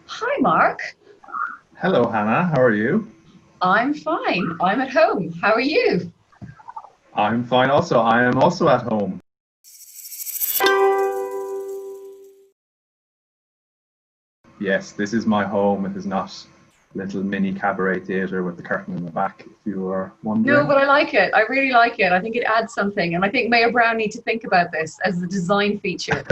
Hi, Mark. Hello, Hannah. How are you? I'm fine. I'm at home. How are you? I'm fine also. I am also at home. Yes, this is my home. It is not a little mini cabaret theatre with the curtain in the back, if you were No, wondering. but I like it. I really like it. I think it adds something. And I think Mayor Brown need to think about this as a design feature.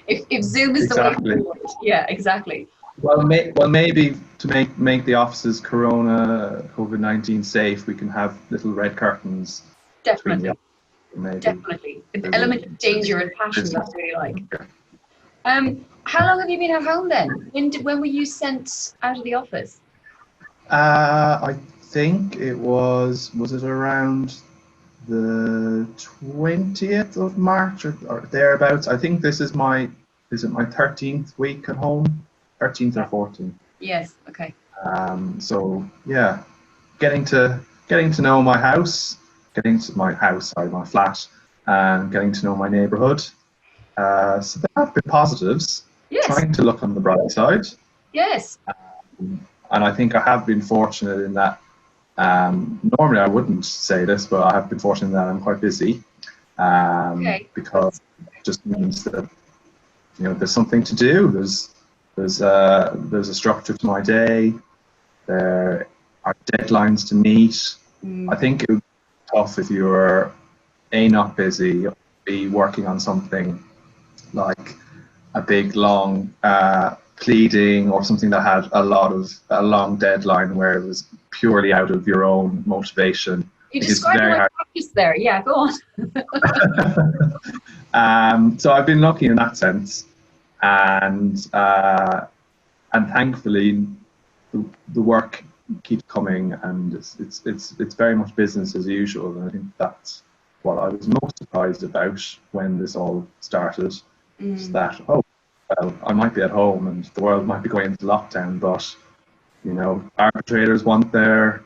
If Zoom is the way Exactly. forward. Yeah, exactly. Well, maybe to make the offices Corona COVID-19 safe, we can have little red curtains between the Definitely. offices. Maybe Definitely. An there's element of danger and passion that business. I really like. How long have you been at home then? When were you sent out of the office? I think was it around the 20th of March or thereabouts. I think is it my 13th week at home? 13th or 14th. Yes. Okay. So yeah, getting to know my house, sorry, my flat, and getting to know my neighbourhood. So there have been positives, Yes. trying to look on the bright side. Yes. And I think I have been fortunate in that normally I wouldn't say this, but I have been fortunate that I'm quite busy Okay. because it just means that there's something to do. There's a structure to my day. There are deadlines to meet. I Mm, think it would be tough if you were not busy, be working on something like a big long pleading or something that had a long deadline where it was purely out of your own motivation. you It is described very my hard. practice there. Yeah, go on. So I've been lucky in that sense, and thankfully the work keeps coming, and it's very much business as usual. And I think that's what I was most surprised about when this all started. Is Mm, that, oh, well, I might be at home and the world might be going into lockdown, but arbitrators want their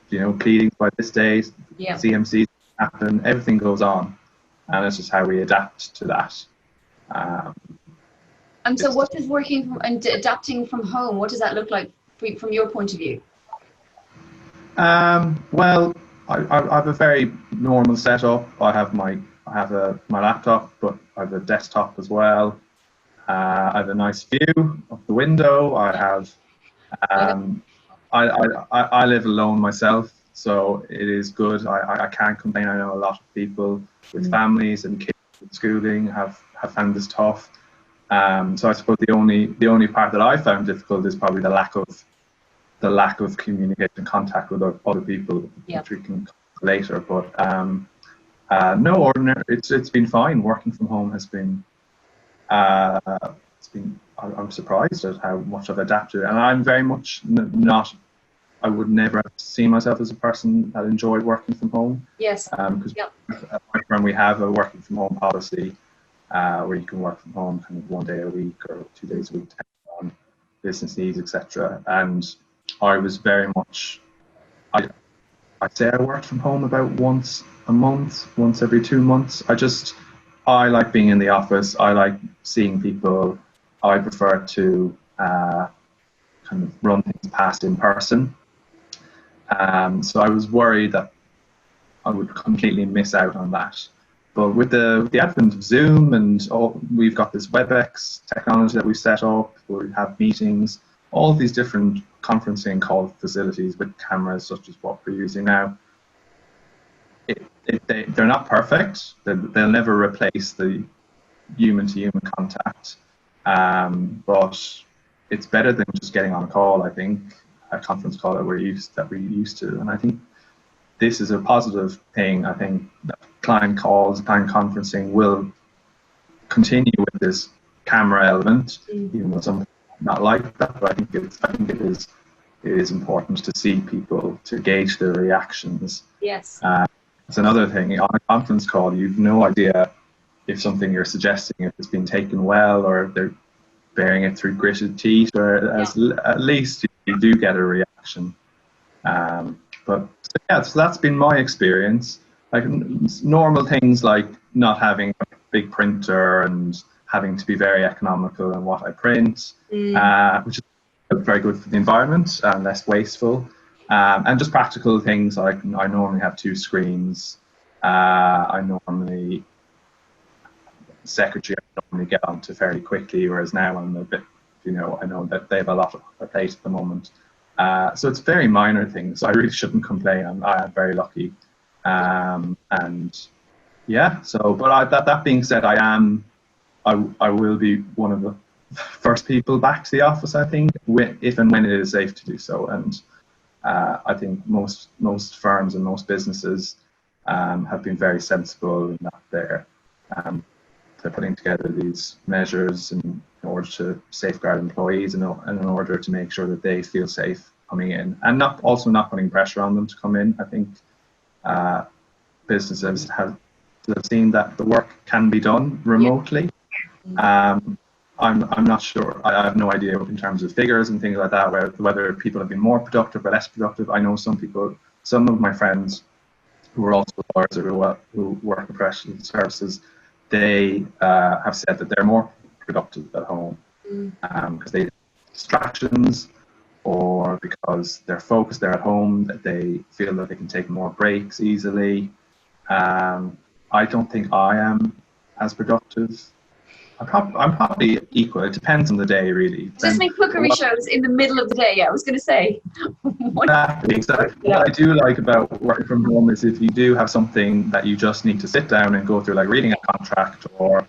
pleadings by this date, yeah. CMCs happen, everything goes on, and it's just how we adapt to that. Um, And so, it's what does working from and adapting from home? What does that look like from your point of view? well, I have a very normal setup. I have my laptop, but I have a desktop as well. I have a nice view of the window. I have Love it. um, I live alone myself, so it is good. I can't complain. I know a lot of people with Mm, families and kids with schooling have found this tough. So I suppose the only part that I found difficult is probably the lack of communication contact with other people, yeah. which we can cover later. But no, ordinary. It's been fine. Working from home has been. Uh, it's been. I'm surprised at how much I've adapted, and I'm very much not. I would never see myself as a person that enjoyed working from home, Yes. because Yeah. at my firm we have a working from home policy where you can work from home kind of 1 day a week or 2 days a week, depending on business needs, etc. And I was very much. I'd say I worked from home about once a month, once every 2 months. I like being in the office. I like seeing people. I prefer to kind of run things past in person. So I was worried that I would completely miss out on that. But with the advent of Zoom and we've got this WebEx technology that we've set up where we have meetings, all these different conferencing call facilities with cameras such as what we're using now. They're not perfect. They'll never replace the human-to-human contact, but it's better than just getting on a call. I think a conference call that we're used to, and I think this is a positive thing. I think that client calls, client conferencing will continue with this camera element, Mm, even though some not like that. But I think it is important to see people to gauge their reactions. yes. It's another thing on a conference call. You've no idea if something you're suggesting if it's been taken well or if they're bearing it through gritted teeth, or Yeah. at least you do get a reaction. But so yeah, so that's been my experience. Like normal things like not having a big printer and having to be very economical in what I print, which is very good for the environment and less wasteful. And just practical things like I normally have 2 screens. I normally secretary I normally get onto fairly quickly, whereas now I'm a bit, I know that they have a lot on their plate at the moment. So it's very minor things. I really shouldn't complain. I'm very lucky. And yeah, so, but that being said, I will be one of the first people back to the office, I think, if and when it is safe to do so. And I think most firms and most businesses have been very sensible in that they're putting together these measures in order to safeguard employees and in order to make sure that they feel safe coming in, and not putting pressure on them to come in. I think businesses have seen that the work can be done remotely. I'm not sure. I have no idea in terms of figures and things like that, whether people have been more productive or less productive. I know some of my friends who are also lawyers or who work in professional services, they have said that they're more productive at home because they have distractions, or because they're focused, they're at home, that they feel that they can take more breaks easily. I don't think I am as productive. I'm probably equal. It depends on the day, really. Just make cookery shows in the middle of the day. Yeah, I was going to say. Exactly. What I do like about working from home is if you do have something that you just need to sit down and go through, like reading a contract or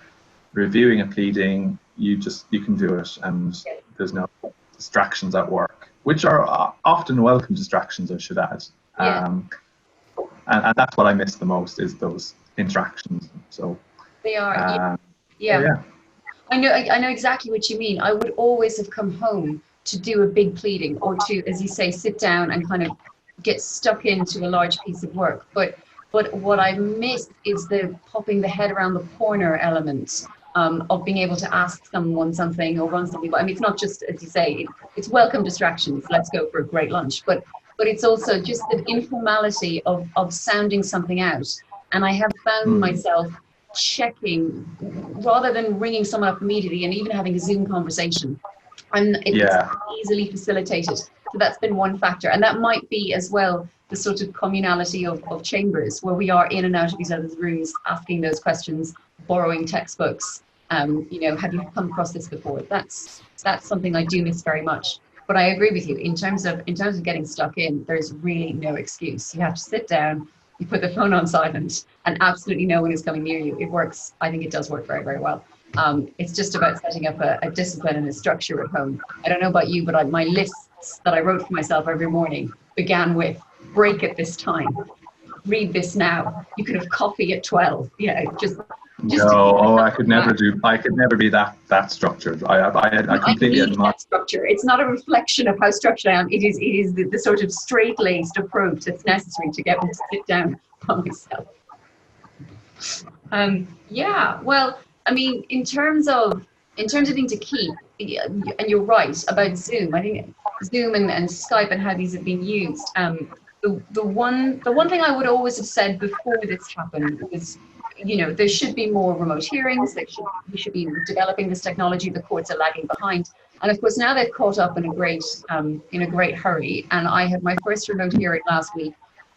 reviewing a pleading, you can do it, and there's no distractions at work, which are often welcome distractions, I should add. And that's what I miss the most, is those interactions. So they are. Yeah. I know exactly what you mean. I would always have come home to do a big pleading, or to, as you say, sit down and kind of get stuck into a large piece of work. But what I miss is the popping the head around the corner element of being able to ask someone something or run something. I mean, it's not just, as you say, it's welcome distractions. Let's go for a great lunch. But it's also just the informality of sounding something out. And I have found myself checking rather than ringing someone up immediately and even having a Zoom conversation. It's easily facilitated. So that's been one factor. And that might be as well the sort of communality of chambers, where we are in and out of each other's rooms, asking those questions, borrowing textbooks. Have you come across this before? That's something I do miss very much. But I agree with you, in terms of getting stuck in, there's really no excuse. You have to sit down, you put the phone on silent, and absolutely no one is coming near you. It works. I think it does work very, very well. It's just about setting up a discipline and a structure at home. I don't know about you, but my lists that I wrote for myself every morning began with break at this time, read this now. You could have coffee at 12. No, I could never be that structured. I completely need that structure. It's not a reflection of how structured I am. It is the sort of straight-laced approach that's necessary to get me to sit down by myself. Well, I mean, in terms of things to keep, and you're right about Zoom. I think Zoom and Skype and how these have been used. The one thing I would always have said before this happened was, there should be more remote hearings. We should be developing this technology. The courts are lagging behind, and of course now they've caught up in a great hurry. And I had my first remote hearing last week,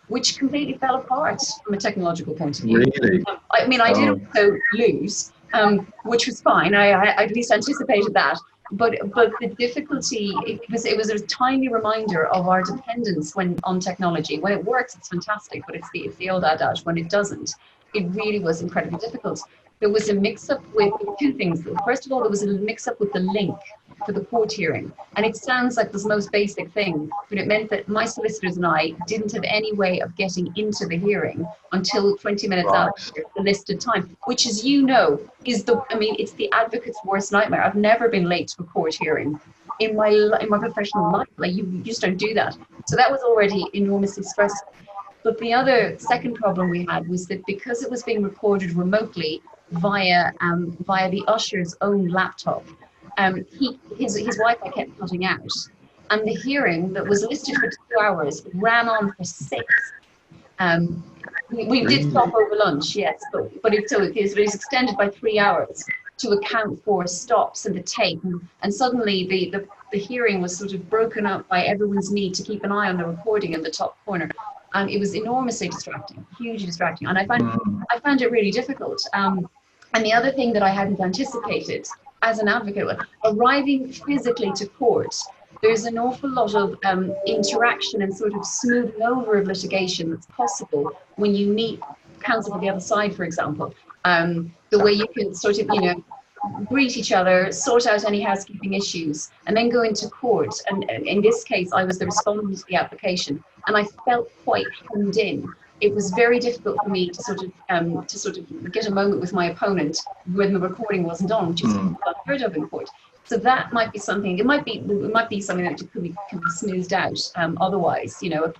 which completely fell apart from a technological point of view. Really? I did also lose, which was fine. I at least anticipated that. But the difficulty, it was a tiny reminder of our dependence on technology. When it works, it's fantastic, but it's the old adage, when it doesn't, it really was incredibly difficult. There was a mix-up with two things. First of all, there was a mix-up with the link for the court hearing. And it sounds like the most basic thing, but it meant that my solicitors and I didn't have any way of getting into the hearing until 20 minutes after the listed time, which, as you know, it's the advocate's worst nightmare. I've never been late to a court hearing in my professional life. Like, you just don't do that. So that was already enormously stressful. But the second problem we had was that because it was being recorded remotely via the usher's own laptop, his Wi-Fi kept cutting out, and the hearing that was listed for 2 hours ran on for 6. We did stop over lunch, yes, but it was extended by 3 hours. to account for stops and the tape, and suddenly the hearing was sort of broken up by everyone's need to keep an eye on the recording in the top corner. And it was enormously distracting, hugely distracting. And I found it really difficult. And the other thing that I hadn't anticipated as an advocate, arriving physically to court, there's an awful lot of interaction and sort of smoothing over of litigation that's possible when you meet counsel for the other side, for example. The way you can sort of, greet each other, sort out any housekeeping issues, and then go into court. And in this case, I was the respondent to the application, and I felt quite hemmed in. It was very difficult for me to sort of get a moment with my opponent when the recording wasn't on, which is unheard of in court. So that might be something. It might be something that can be smoothed out. Otherwise, a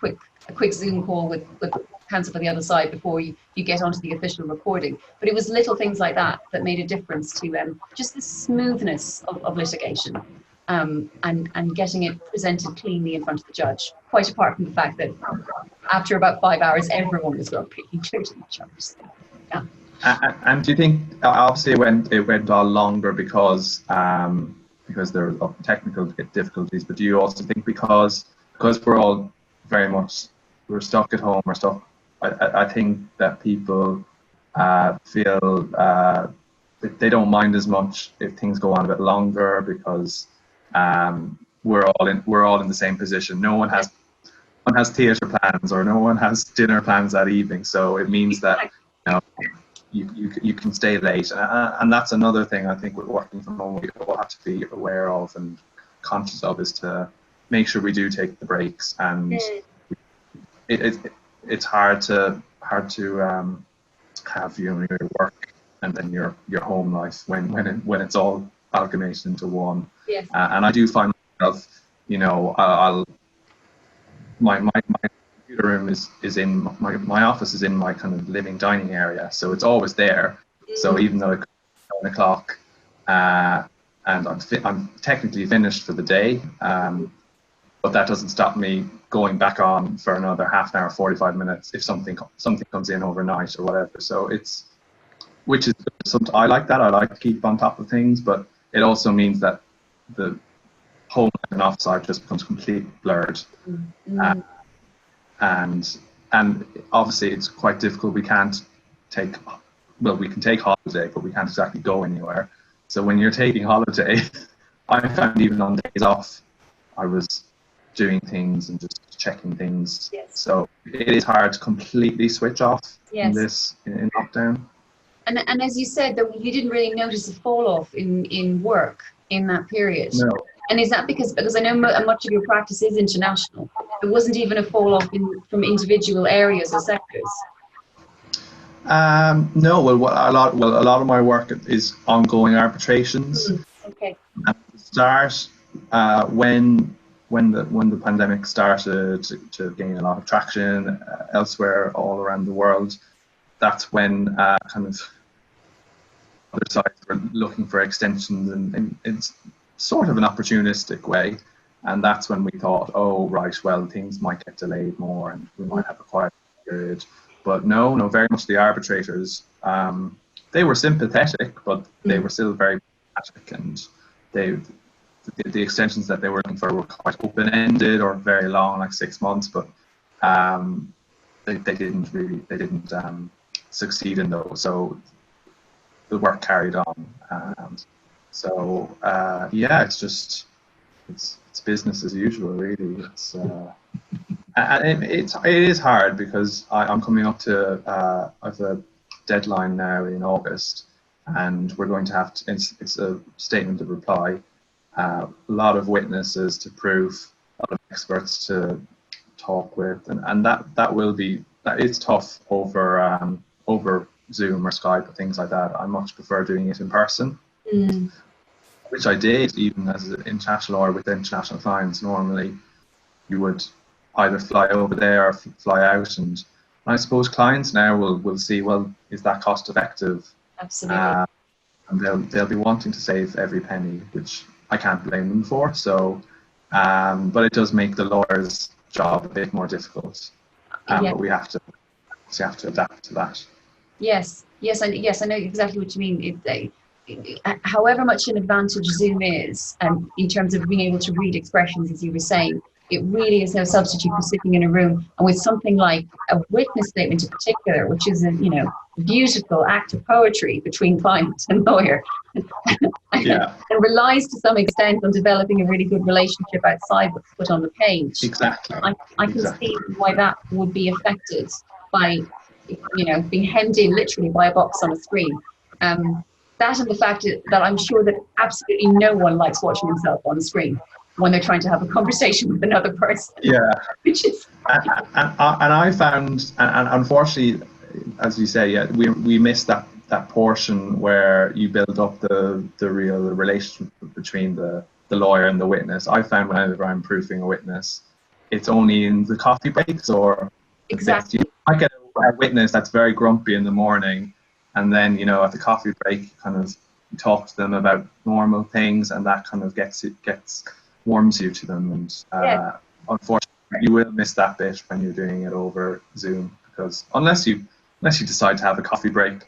quick Zoom call with counsel for the other side before you get onto the official recording. But it was little things like that that made a difference to just the smoothness of litigation, and getting it presented cleanly in front of the judge. Quite apart from the fact that after about 5 hours, everyone was grumpy, including the judge. Yeah. And do you think, obviously it went on longer because there were technical difficulties, but do you also think because we're all very much, we're stuck at home, I think that people feel they don't mind as much if things go on a bit longer, because we're all in the same position. No one has theatre plans, or no one has dinner plans that evening, so it means that you can stay late, and that's another thing I think with working from home we all have to be aware of and conscious of, is to make sure we do take the breaks. And it's hard to have your work and then your home life when it's all amalgamated into one. Yes. And I do find myself, my computer room is in my office is in my kind of living dining area, so it's always there. So even though it's 9 o'clock and I'm technically finished for the day, but that doesn't stop me going back on for another half an hour, 45 minutes if something comes in overnight or whatever. So which is something I like. I like to keep on top of things, but it also means that the home and off side just becomes completely blurred. And obviously it's quite difficult. We can take holiday, but we can't exactly go anywhere. So when you're taking holiday, I found even on days off, I was doing things and just checking things. Yes. So it is hard to completely switch off Yes. in this in lockdown. And as you said, that you didn't really notice a fall off in work in that period. No. And is that because I know much of your practice is international? There wasn't even a fall off from individual areas or sectors. No. Well, a lot of my work is ongoing arbitrations. Okay. At the start, when the pandemic started to gain a lot of traction elsewhere all around the world, that's when kind of other sides were looking for extensions, and it's sort of an opportunistic way. And that's when we thought, oh, right, well, things might get delayed more and we might have a quiet period. But no, very much the arbitrators, they were sympathetic, but they were still very pragmatic, and the extensions that they were looking for were quite open-ended or very long, like 6 months, but they didn't succeed in those. So the work carried on. It's business as usual, really. It is hard because I'm coming up to I have a deadline now in August, and we're going to have it's a statement of reply, a lot of witnesses to prove, a lot of experts to talk with, and that is tough over Zoom or Skype or things like that. I much prefer doing it in person. Which I did even as an international lawyer with international clients. Normally you would either fly over there or fly out, and I suppose clients now will see, well, is that cost effective? Absolutely. And they'll be wanting to save every penny, which I can't blame them for. So but it does make the lawyer's job a bit more difficult. But we have to adapt to that. Yes, I know exactly what you mean. however much an advantage Zoom is, in terms of being able to read expressions, as you were saying, it really is no substitute for sitting in a room and with something like a witness statement in particular, which is a beautiful act of poetry between client and lawyer, Yeah. and relies to some extent on developing a really good relationship outside what's put on the page. Exactly. I can see why that would be affected by, being hemmed in literally by a box on a screen. That and the fact that I'm sure that absolutely no one likes watching themselves on the screen when they're trying to have a conversation with another person. Yeah. Which is and I found, and unfortunately, as you say, yeah, we missed that portion where you build up the real relationship between the lawyer and the witness. I found whenever I'm proofing a witness, it's only in the coffee breaks or exactly. I get a witness that's very grumpy in the morning, and then at the coffee break, you kind of talk to them about normal things, and that kind of warms you to them. And unfortunately, you will miss that bit when you're doing it over Zoom, because unless you decide to have a coffee break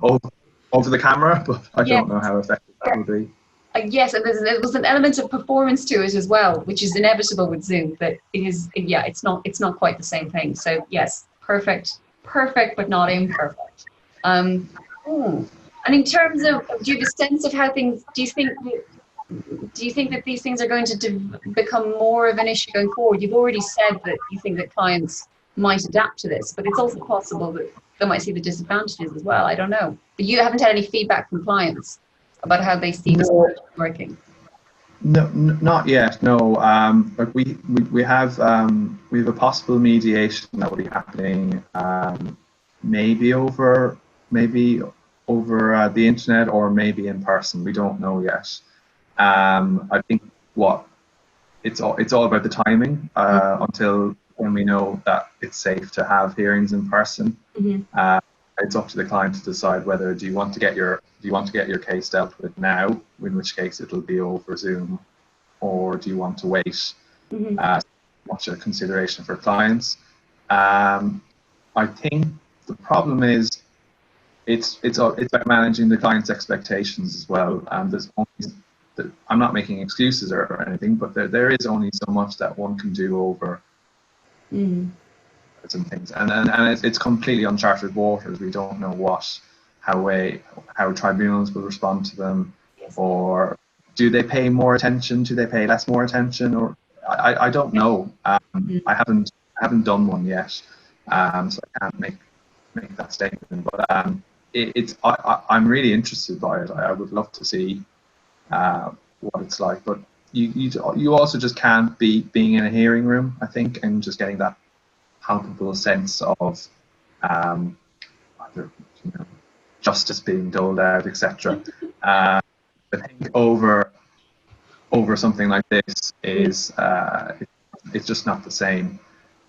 over the camera, but I don't know how effective that will be. Yes, and there was an element of performance to it as well, which is inevitable with Zoom. But it's not quite the same thing. So yes, perfect, but not imperfect. And in terms of, do you have a sense of how things? Do you think that these things are going to become more of an issue going forward? You've already said that you think that clients might adapt to this, but it's also possible that they might see the disadvantages as well. I don't know. But you haven't had any feedback from clients about how they see this working? No, not yet. No, but we have a possible mediation that will be happening, maybe over the internet or maybe in person. We don't know yet. I think it's all about the timing until when we know that it's safe to have hearings in person. Mm-hmm. It's up to the client to decide whether do you want to get your case dealt with now, in which case it'll be over Zoom, or do you want to wait? Mm-hmm. Much a consideration for clients. I think the problem is it's about managing the client's expectations as well. There's only, I'm not making excuses or anything, but there is only so much that one can do over some things, and it's completely uncharted waters. We don't know how tribunals will respond to them, or do they pay more attention? Do they pay less more attention? Or I don't know. I haven't done one yet, so I can't make that statement. But I'm really interested by it. I would love to see what it's like. But you also just can't being in a hearing room, I think, and just getting that palpable sense of justice being doled out, etc. I think over something like this is it's just not the same.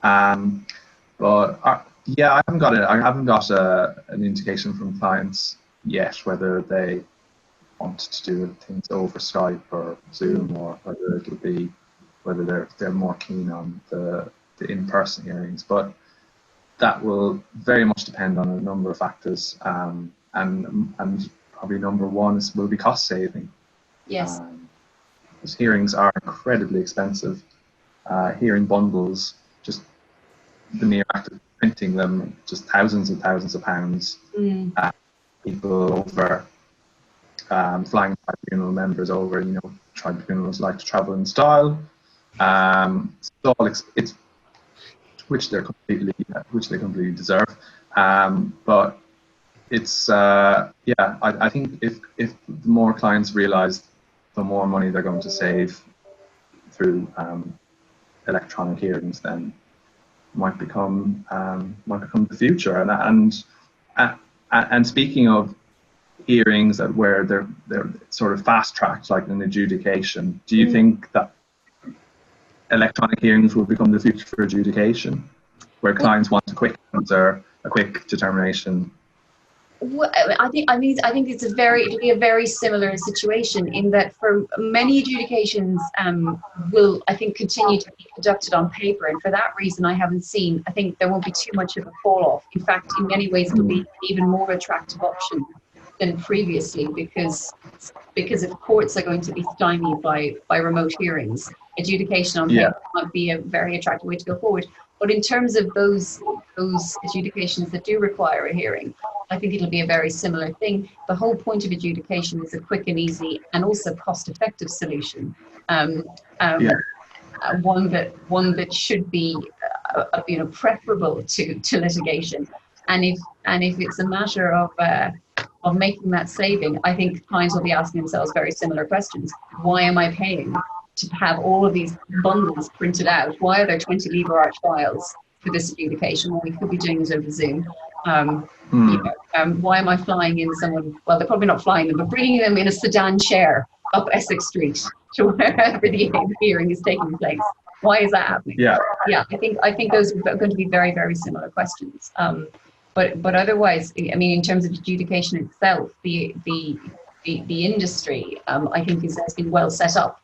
But I haven't got an indication from clients yet whether they want to do things over Skype or Zoom, or whether they're more keen on the in-person hearings. But that will very much depend on a number of factors, and probably number one will be cost saving. Yes. Because hearings are incredibly expensive. Hearing bundles, just the mere act of printing them, just thousands and thousands of pounds. People over flying tribunal members over. Tribunals like to travel in style. It's which they completely deserve. But it's I think if the more clients realise the more money they're going to save through electronic hearings, then might become the future. And speaking of hearings where they're sort of fast tracked, like an adjudication, do you think that electronic hearings will become the future for adjudication, where clients want a quick answer, a quick determination? Well, I think it'll be a very similar situation, in that for many adjudications will, I think, continue to be conducted on paper, and for that reason I think there won't be too much of a fall off. In fact, in many ways it'll be an even more attractive option than previously, because if courts are going to be stymied by remote hearings, adjudication on paper might be a very attractive way to go forward. But in terms of those adjudications that do require a hearing, I think it'll be a very similar thing. The whole point of adjudication is a quick and easy and also cost-effective solution. One that should be preferable to litigation. And if it's a matter of making that saving, I think clients will be asking themselves very similar questions. Why am I paying to have all of these bundles printed out? Why are there 20 lever arch files for this adjudication when we could be doing it over Zoom? Why am I flying in someone? Well, they're probably not flying them, but bringing them in a sedan chair up Essex Street to wherever the hearing is taking place. Why is that happening? Yeah. I think those are going to be very, very similar questions. But otherwise, I mean, in terms of adjudication itself, the industry, I think, has been well set up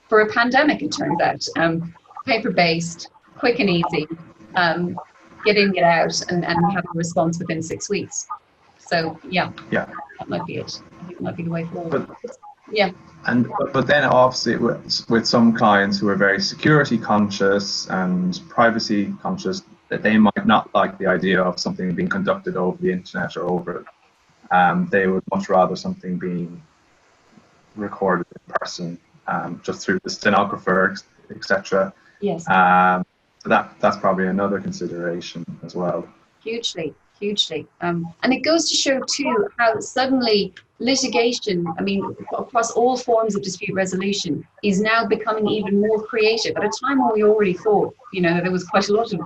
for a pandemic. It turns out, paper-based, quick and easy, get in, get out, and have a response within 6 weeks. So that might be it. I think it might be the way forward. But then obviously with some clients who are very security conscious and privacy conscious, that they might not like the idea of something being conducted over the internet or over they would much rather something being recorded in person, just through the stenographer, etc. Yes. So that's probably another consideration as well. Hugely. And it goes to show too how suddenly litigation, I mean, across all forms of dispute resolution, is now becoming even more creative at a time when we already thought, there was quite a lot of,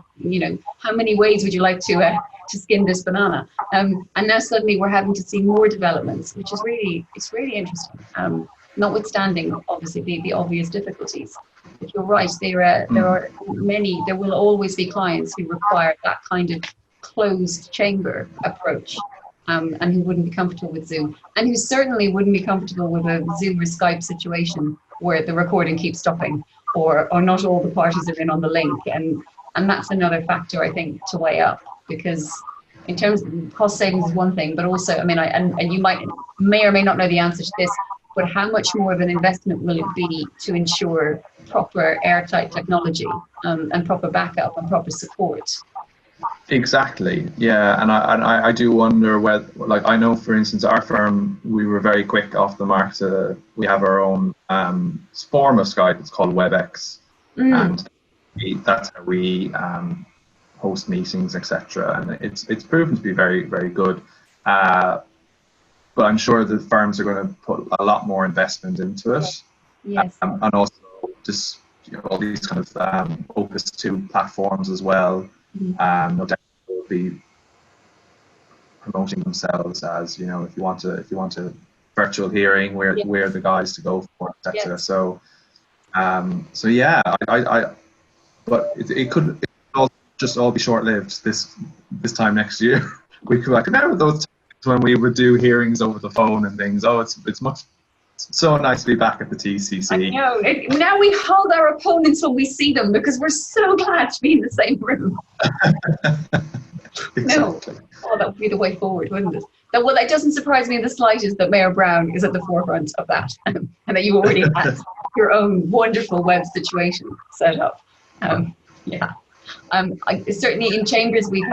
how many ways would you like to skin this banana? And now suddenly we're having to see more developments, which is really interesting. Notwithstanding, obviously, the obvious difficulties. But you're right, there will always be clients who require that kind of closed chamber approach, and who wouldn't be comfortable with Zoom, and who certainly wouldn't be comfortable with a Zoom or Skype situation where the recording keeps stopping, or not all the parties are in on the link, and that's another factor, I think, to weigh up, because in terms of cost savings is one thing, but also, I mean, and you may or may not know the answer to this, but how much more of an investment will it be to ensure proper airtight technology, and proper backup and proper support? Exactly. Yeah, and I do wonder whether, like, I know, for instance, our firm, we were very quick off the mark we have our own form of Skype. It's called WebEx, and that's how we host meetings, etc. And it's proven to be very, very good. But I'm sure the firms are going to put a lot more investment into it. Yes. And also just all these kind of Opus 2 platforms as well. No doubt will be promoting themselves as, if you want a virtual hearing, we're the guys to go for, etc. Yes. So yeah, but it could all just all be short-lived this time next year. We could, like, remember those times when we would do hearings over the phone and things. It's so nice to be back at the TCC. I know. Now we hug our opponents when we see them because we're so glad to be in the same room. Exactly. No. Oh, that would be the way forward, wouldn't it? Well, it doesn't surprise me in the slightest that Mayor Brown is at the forefront of that, and that you already had your own wonderful web situation set up. Certainly in Chambers we've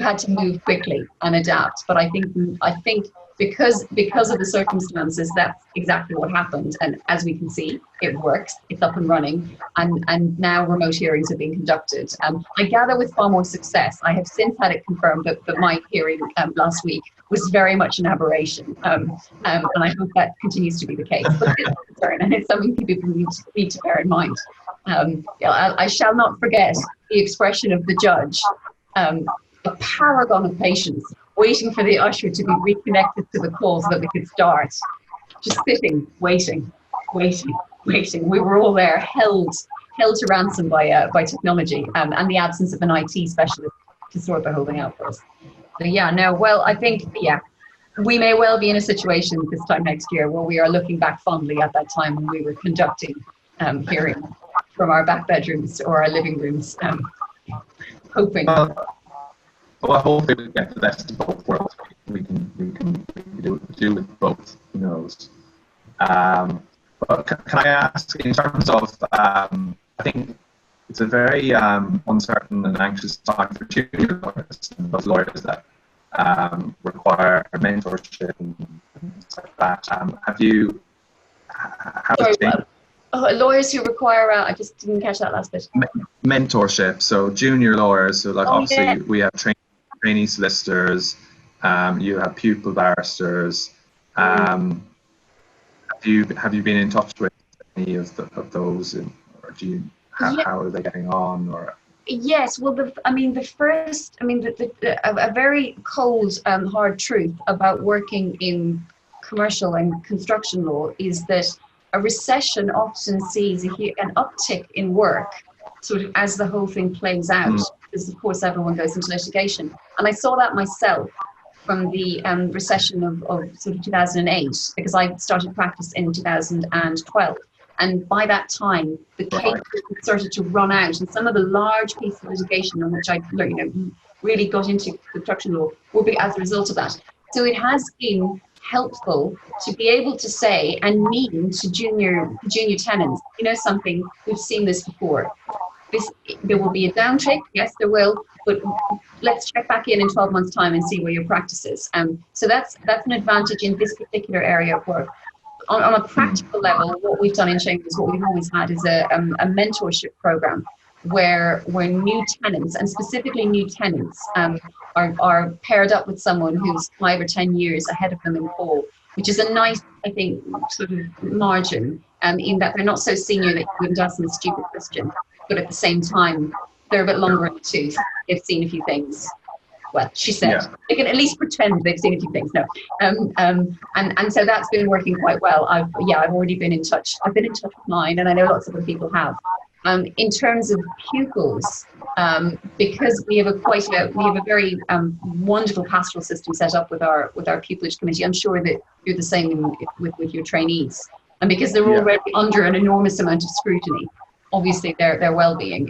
had to move quickly and adapt, but I think because of the circumstances, that's exactly what happened. And as we can see, it works. It's up and running, and now remote hearings are being conducted. I gather with far more success. I have since had it confirmed that my hearing last week was very much an aberration, and I hope that continues to be the case. But it's a concern, and it's something people need to bear in mind. I shall not forget the expression of the judge, a paragon of patience, waiting for the usher to be reconnected to the call so that we could start. Just sitting, waiting. We were all there, held to ransom by technology, and the absence of an IT specialist to sort the whole thing out for us. So I think, we may well be in a situation this time next year where we are looking back fondly at that time when we were conducting hearing from our back bedrooms or our living rooms, hoping. Well, hopefully we get the best of both worlds. we can do with both. Who knows? But can I ask, in terms of, I think it's a very uncertain and anxious time for junior lawyers and those lawyers that require mentorship and things like that. Have you? Sorry, lawyers who require, I just didn't catch that last bit. Mentorship. So junior lawyers. So like obviously we have trainee solicitors. You have pupil barristers. Have you been in touch with any of those, or do you? How are they getting on? Or yes, well, a very cold, hard truth about working in commercial and construction law is that a recession often sees an uptick in work, sort of as the whole thing plays out, because of course everyone goes into litigation, and I saw that myself from the recession of sort of 2008, because I started practice in 2012. And by that time, the cases started to run out, and some of the large pieces of litigation on which I really got into construction law will be as a result of that. So it has been helpful to be able to say and mean to junior tenants, something, we've seen this before. There will be a downtick, yes, there will, but let's check back in 12 months' time and see where your practice is. So that's an advantage in this particular area of work. On a practical level, what we've done in Chambers, what we've always had is a mentorship program where new tenants, and specifically new tenants, are paired up with someone who's 5 or 10 years ahead of them in qual, which is a nice, I think, sort of margin, in that they're not so senior that you wouldn't ask them a stupid question, but at the same time, they're a bit longer in the tooth. They've seen a few things. Well, she said, they can at least pretend they've seen a few things. No, and so that's been working quite well. I've already been in touch. I've been in touch with mine, and I know lots of other people have. In terms of pupils, because we have a very wonderful pastoral system set up with our pupillage committee. I'm sure that you're the same with your trainees, and because they're already under an enormous amount of scrutiny, obviously their well-being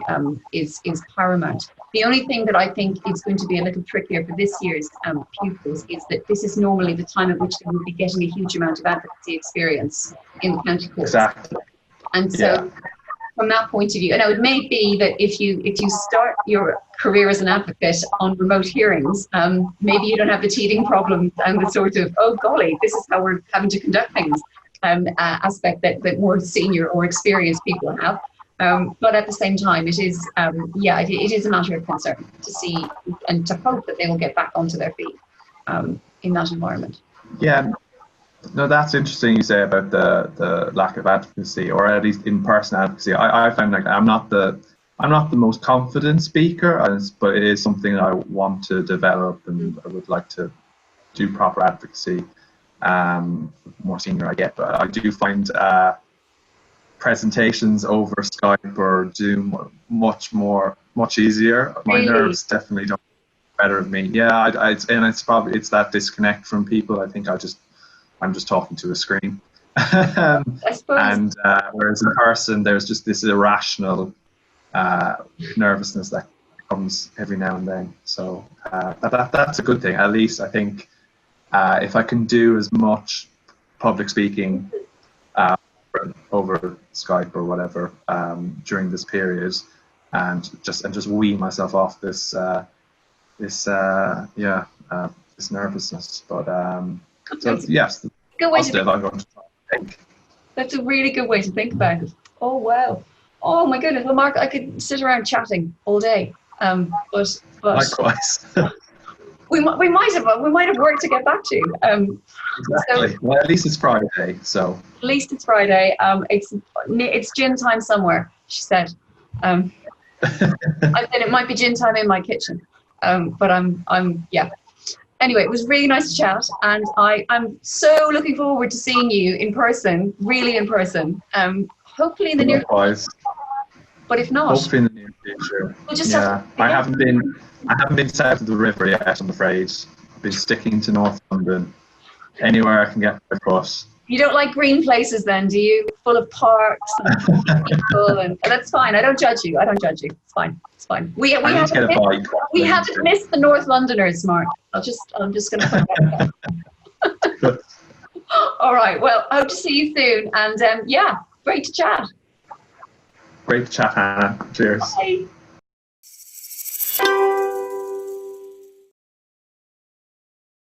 is paramount. The only thing that I think is going to be a little trickier for this year's pupils is that this is normally the time at which they will be getting a huge amount of advocacy experience in the county courts. Exactly. And so from that point of view, now it may be that if you start your career as an advocate on remote hearings, maybe you don't have the teething problems and the sort of, oh golly, this is how we're having to conduct things aspect that more senior or experienced people have. But at the same time, it is it is a matter of concern to see and to hope that they will get back onto their feet in that environment. Yeah, no, that's interesting you say about the lack of advocacy, or at least in-person advocacy. I find like I'm not the most confident speaker, but it is something I want to develop, and I would like to do proper advocacy. More senior I get, but I do find presentations over Skype or Zoom much easier. My nerves definitely don't get better of me. Yeah, it's that disconnect from people. I think I'm just talking to a screen. I suppose. And whereas in person, there's just this irrational nervousness that comes every now and then. So that's a good thing. At least I think if I can do as much public speaking over Skype or whatever during this period, and just wean myself off this nervousness. But so yes, good way positive. I'm going to think. That's a really good way to think about it. Oh wow! Oh my goodness! Well, Mark, I could sit around chatting all day. But Likewise. we might have work to get back to. Exactly. So, well, at least it's Friday, so. At least it's Friday. It's gin time somewhere, she said. I said it might be gin time in my kitchen. But I'm Anyway, it was really nice to chat, and I'm so looking forward to seeing you in person, really in person. Hopefully in the near future. But if not, hopefully in the near future. We'll just have to, I haven't been south of the river yet, I'm afraid. I've been sticking to North London. Anywhere I can get by bus. You don't like green places then, do you? Full of parks and people, and that's fine. I don't judge you. I don't judge you. It's fine. It's fine. We haven't missed the North Londoners, Mark. I'm just going to put that down. All right. Well, I hope to see you soon. And yeah, great to chat. Great to chat, Hannah. Cheers. Bye.